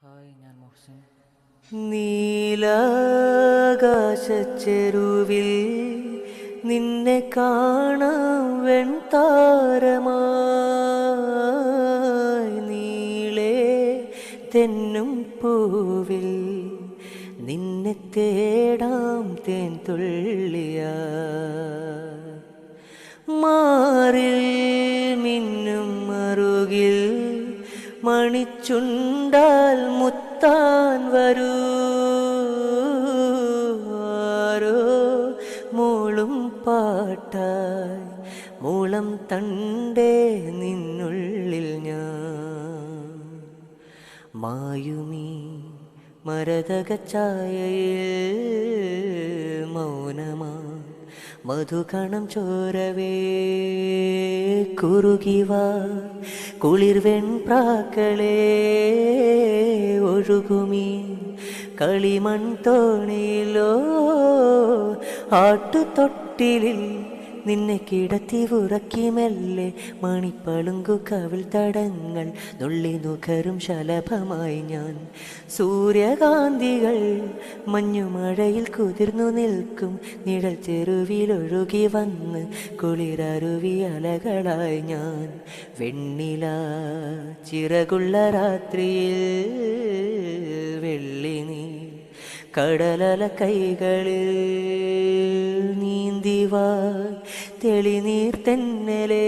Hi, ഞാൻ മുഹ്സിൻ. നീലാകാശച്ചെരുവിൽ നിന്നെ കാണാം വെൺതാരമായി. നീളേ തെന്നും പൂവിൽ നിന്നെ തേടാം തേൻ തുള്ളിയാ. മാറിൽ മിന്നും മറുകിൽ മണിച്ചുണ്ടാൽ മുത്താൻ വരൂ. ആരോ മൂളും പാട്ടായി മൂളം തണ്ടേ നിന്നുള്ളിൽ ഞാൻ. മായുമീ മരതകച്ചായയിൽ മൗനമാ മധുകണം ചോരവേ. കുറുകിവാ കുളിർവെൺ പ്രാക്കളെ ഒഴുകുമീ കളിമൺ തോണിയിലോ. ആട്ടുതൊട്ടിലിൽ നിന്നെ കിടത്തി ഉറക്കി മെല്ലെ മണിപ്പളുങ്കു കവിൾ തടങ്ങൾ നുള്ളി നുകരും ശലഭമായി ഞാൻ. സൂര്യകാന്തികൾ മഞ്ഞുമഴയിൽ കുതിർന്നു നിൽക്കും നിഴൽ ചെരുവിലൊഴുകി വന്ന് കുളിരരുവി അലകളായി ഞാൻ. വെണ്ണില ചിറകുള്ള രാത്രിയിൽ വെള്ളി നീ കടലല കൈകളിൽ നീന്തിവാ തെളിനീർ തെന്നലേ.